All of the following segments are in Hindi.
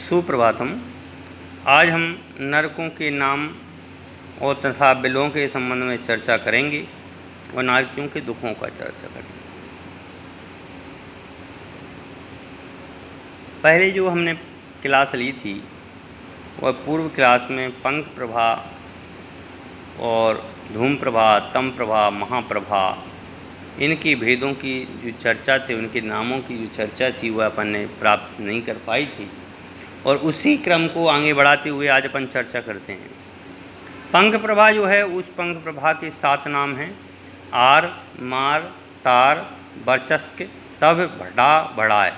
सुप्रभातम। आज हम नरकों के नाम और तथा बिलों के संबंध में चर्चा करेंगे और नारकियों के दुखों का चर्चा करेंगे। पहले जो हमने क्लास ली थी वह पूर्व क्लास में पंख प्रभा और धूम प्रभा, तम प्रभा, महाप्रभा, इनकी भेदों की जो चर्चा थी, उनके नामों की जो चर्चा थी वह अपन ने प्राप्त नहीं कर पाई थी और उसी क्रम को आगे बढ़ाते हुए आज अपन चर्चा करते हैं। पंख प्रभा जो है, उस पंख प्रभा के 7 नाम हैं: आर, मार, तार, बरचस्क, तब, भड़ा, बढ़ाए।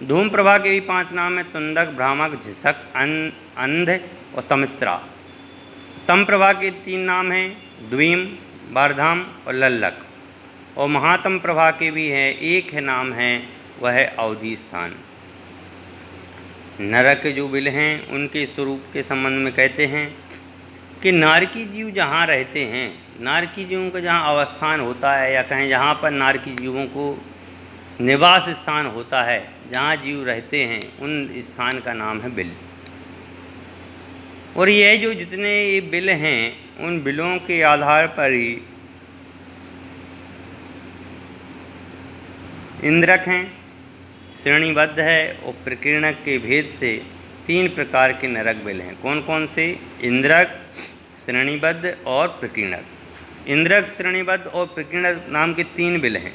धूम प्रभा के भी 5 नाम हैं: तुंदक, भ्रामक, झिसक, अंध और तमिस्त्रा। तम प्रभा के 3 नाम हैं: द्वीम, बारधाम और लल्लक। और महातम प्रभा के भी हैं, एक है नाम है, वह है अवधि स्थान। नरक के जो बिल हैं उनके स्वरूप के संबंध में कहते हैं कि नारकी जीव जहाँ रहते हैं, नारकी जीवों का जहाँ अवस्थान होता है या कहें जहाँ पर नारकी जीवों को निवास स्थान होता है, जहाँ जीव रहते हैं, उन स्थान का नाम है बिल। और यह जो जितने ये बिल हैं, उन बिलों के आधार पर ही इंद्रक हैं, श्रेणीबद्ध है और प्रकीर्णक के भेद से 3 प्रकार के नरक बिल हैं। कौन कौन से? इंद्रक, श्रेणीबद्ध और प्रकीर्णक। इंद्रक, श्रेणीबद्ध और प्रकीर्णक नाम के 3 बिल हैं।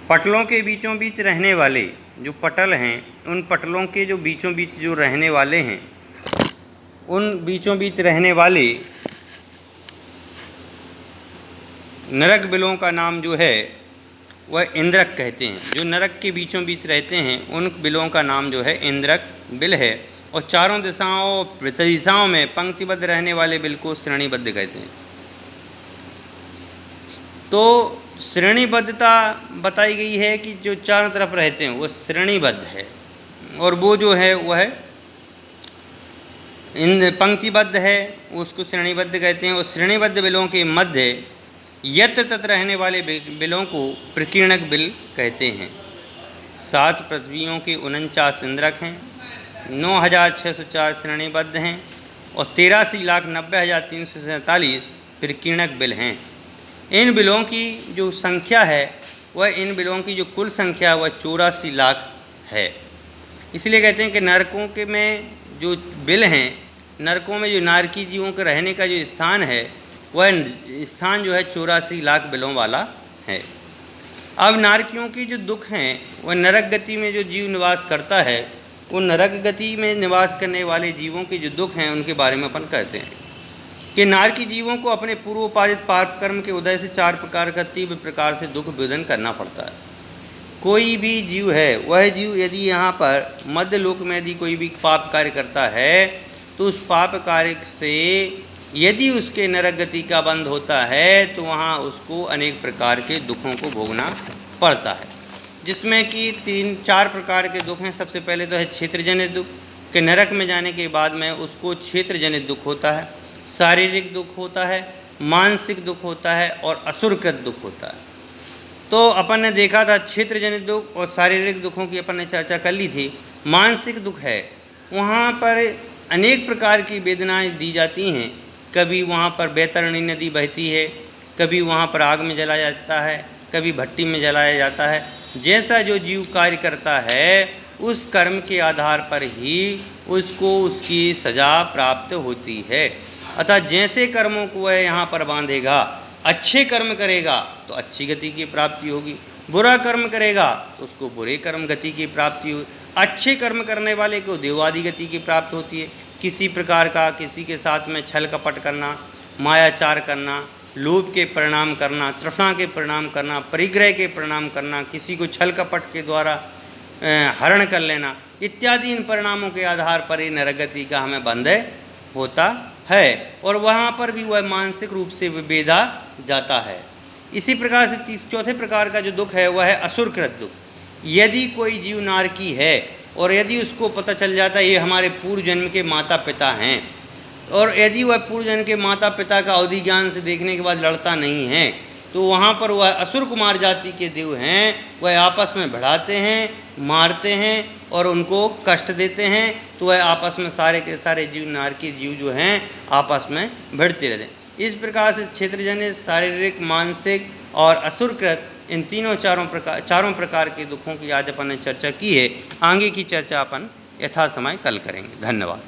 पटलों के बीचों बीच रहने वाले जो पटल हैं, उन पटलों के जो बीचों बीच जो रहने वाले हैं, उन बीचों बीच रहने वाले नरक बिलों का नाम जो है वह इंद्रक कहते हैं। जो नरक के बीचों बीच रहते हैं उन बिलों का नाम जो है इंद्रक बिल है। और चारों दिशाओं, दिशाओं में पंक्तिबद्ध रहने वाले बिल को श्रेणीबद्ध कहते हैं। तो श्रेणीबद्धता बताई गई है कि जो चारों तरफ रहते हैं वो श्रेणीबद्ध है, और वो जो है वह पंक्तिबद्ध है, उसको श्रेणीबद्ध कहते हैं। और श्रेणीबद्ध बिलों के मध्य यत्र तत्र रहने वाले बिलों को प्रकीर्णक बिल कहते हैं। 7 पृथ्वियों के 49 इंद्रक हैं, 9,604 श्रेणीबद्ध हैं और 83,90,347 प्रकीर्णक बिल हैं। इन बिलों की जो संख्या है वह, इन बिलों की जो कुल संख्या है वह 84 लाख है। इसलिए कहते हैं कि नरकों के में जो बिल हैं, नरकों में जो नारकी जीवों के रहने का जो स्थान है, वह स्थान जो है 84 लाख बिलों वाला है। अब नारकियों की जो दुख हैं, वह नरक गति में जो जीव निवास करता है, उन नरक गति में निवास करने वाले जीवों के जो दुख हैं उनके बारे में अपन कहते हैं कि नारकी जीवों को अपने पूर्वोपार्जित पाप कर्म के उदय से 4 प्रकार का तीव्र प्रकार से दुख वेदन करना पड़ता है। कोई भी जीव है, वह जीव यदि यहाँ पर मध्य लोक में यदि कोई भी पाप कार्य करता है, तो उस पाप कार्य से यदि उसके नरक गति का बंध होता है तो वहाँ उसको अनेक प्रकार के दुखों को भोगना पड़ता है, जिसमें कि 3-4 प्रकार के दुख हैं। सबसे पहले तो है क्षेत्रजनित दुख, कि नरक में जाने के बाद में उसको क्षेत्रजनित दुख होता है, शारीरिक दुख होता है, मानसिक दुख होता है और असुरकृत दुख होता है। तो अपन ने देखा था क्षेत्रजनित दुख और शारीरिक दुखों की अपन ने चर्चा कर ली थी। मानसिक दुख है, वहाँ पर अनेक प्रकार की वेदनाएं दी जाती हैं। कभी वहाँ पर बैतरणी नदी बहती है, कभी वहाँ पर आग में जलाया जाता है, कभी भट्टी में जलाया जाता है। जैसा जो जीव कार्य करता है, उस कर्म के आधार पर ही उसको उसकी सज़ा प्राप्त होती है। अतः जैसे कर्मों को वह यहाँ पर बांधेगा, अच्छे कर्म करेगा तो अच्छी गति की प्राप्ति होगी, बुरा कर्म करेगा तो उसको बुरे कर्म गति की प्राप्ति होगी। अच्छे कर्म करने वाले को देवादि गति की प्राप्त होती है। किसी प्रकार का किसी के साथ में छल कपट करना, मायाचार करना, लोभ के परिणाम करना, तृष्णा के परिणाम करना, परिग्रह के परिणाम करना, किसी को छल कपट के द्वारा हरण कर लेना, इत्यादि इन परिणामों के आधार पर ही नरगति का हमें बंधे होता है और वहाँ पर भी वह मानसिक रूप से विभेदा जाता है। इसी प्रकार से 4थे प्रकार का जो दुख है वह है असुरकृत दुख। यदि कोई जीव नारकी है और यदि उसको पता चल जाता है ये हमारे पूर्व जन्म के माता पिता हैं, और यदि वह पूर्व जन्म के माता पिता का अवधि ज्ञान से देखने के बाद लड़ता नहीं है, तो वहाँ पर वह असुर कुमार जाति के देव हैं, वह आपस में भिड़ाते हैं, मारते हैं और उनको कष्ट देते हैं। तो वह आपस में सारे के सारे जीव, नारकी जीव जो हैं, आपस में भिड़ते रहते हैं। इस प्रकार से क्षेत्रजन्य, शारीरिक, मानसिक और असुरकृत, इन चारों प्रकार के दुखों की आज अपन ने चर्चा की है। आगे की चर्चा अपन यथासमय कल करेंगे। धन्यवाद।